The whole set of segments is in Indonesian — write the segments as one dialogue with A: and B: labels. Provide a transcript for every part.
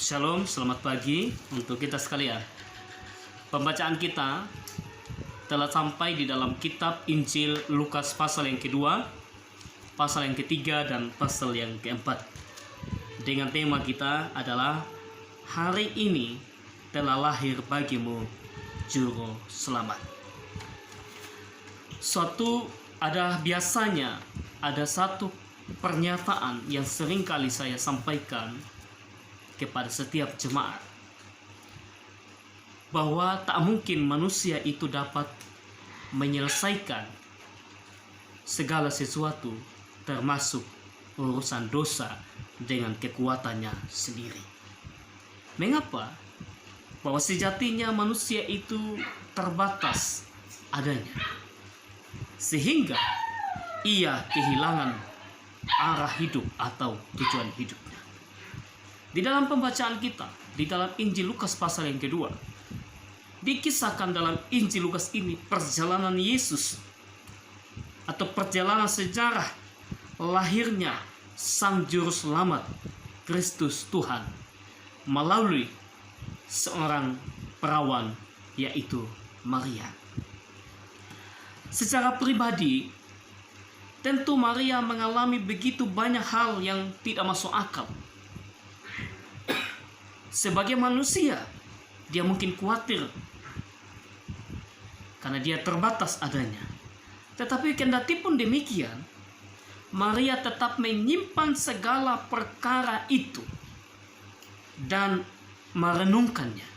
A: Shalom, selamat pagi untuk kita sekalian. Pembacaan kita telah sampai di dalam kitab Injil Lukas pasal yang kedua, pasal yang ketiga, dan pasal yang keempat. Dengan tema kita adalah hari ini telah lahir bagimu Juru Selamat. Biasanya ada satu pernyataan yang sering kali saya sampaikan kepada setiap jemaat, bahwa tak mungkin manusia itu dapat menyelesaikan segala sesuatu termasuk urusan dosa dengan kekuatannya sendiri. Mengapa? Bahwa sejatinya manusia itu terbatas adanya, sehingga ia kehilangan arah hidup atau tujuan hidup. Di dalam pembacaan kita, di dalam Injil Lukas pasal yang kedua, dikisahkan dalam Injil Lukas ini perjalanan Yesus atau perjalanan sejarah lahirnya Sang Juru Selamat, Kristus Tuhan, melalui seorang perawan, yaitu Maria. Secara pribadi, tentu Maria mengalami begitu banyak hal yang tidak masuk akal. Sebagai manusia, dia mungkin khawatir karena dia terbatas adanya. Tetapi kendati pun demikian, Maria tetap menyimpan segala perkara itu dan merenungkannya.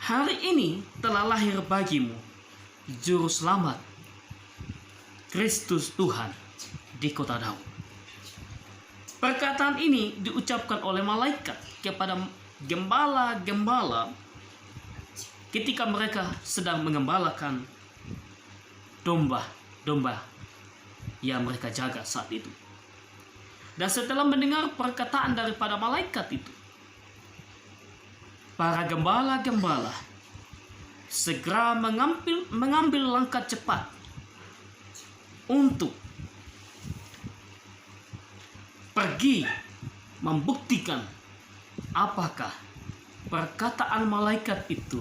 A: Hari ini telah lahir bagimu Juru Selamat, Kristus Tuhan di kota Daud. Perkataan ini diucapkan oleh malaikat kepada gembala-gembala ketika mereka sedang mengembalakan domba-domba yang mereka jaga saat itu. Dan setelah mendengar perkataan daripada malaikat itu, para gembala-gembala segera mengambil langkah cepat untuk pergi membuktikan apakah perkataan malaikat itu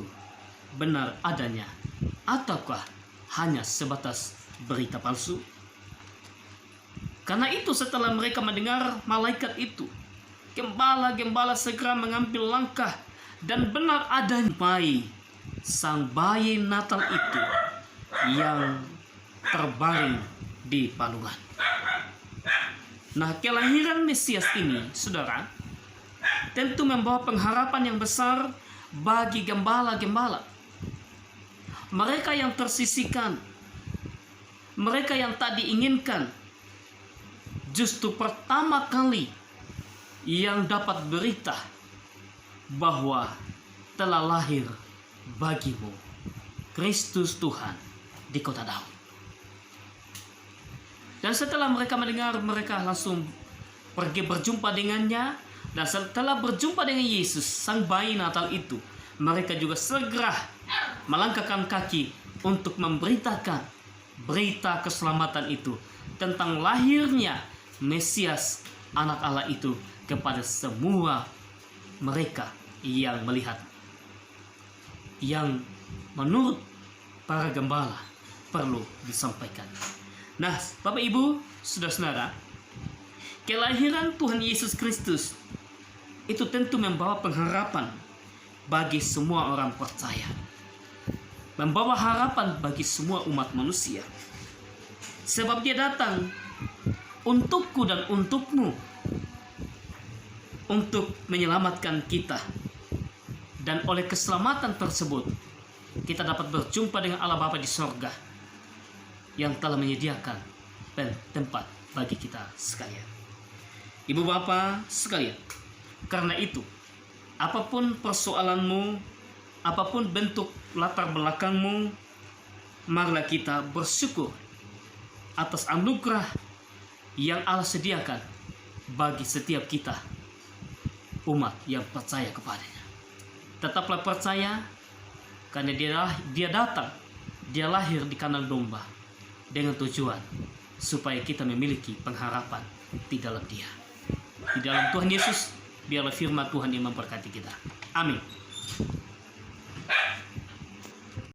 A: benar adanya ataukah hanya sebatas berita palsu. Karena itu setelah mereka mendengar malaikat itu, gembala-gembala segera mengambil langkah dan benar adanya sang bayi Natal itu yang terbaring di palungan. Nah, kelahiran Mesias ini, saudara, tentu membawa pengharapan yang besar bagi gembala-gembala. Mereka yang tersisihkan, mereka yang tak diinginkan, justru pertama kali yang dapat berita bahwa telah lahir bagimu Kristus Tuhan di kota Daud. Dan setelah mereka mendengar, mereka langsung pergi berjumpa dengannya. Dan setelah berjumpa dengan Yesus, sang bayi Natal itu, mereka juga segera melangkahkan kaki untuk memberitakan berita keselamatan itu tentang lahirnya Mesias, anak Allah itu, kepada semua mereka yang melihat, yang menurut para gembala perlu disampaikan. Nah, Bapak Ibu, saudara-saudara, kelahiran Tuhan Yesus Kristus itu tentu membawa pengharapan bagi semua orang percaya. Membawa harapan bagi semua umat manusia. Sebab dia datang untukku dan untukmu, untuk menyelamatkan kita. Dan oleh keselamatan tersebut, kita dapat berjumpa dengan Allah Bapa di sorga, yang telah menyediakan tempat bagi kita sekalian. Ibu bapak sekalian, karena itu, apapun persoalanmu, apapun bentuk latar belakangmu, marilah kita bersyukur atas anugerah yang Allah sediakan bagi setiap kita, umat yang percaya kepadanya. Tetaplah percaya, karena dia datang, dia lahir di kandang domba, dengan tujuan supaya kita memiliki pengharapan di dalam Dia, di dalam Tuhan Yesus, Biarlah firman Tuhan yang memberkati kita. Amin.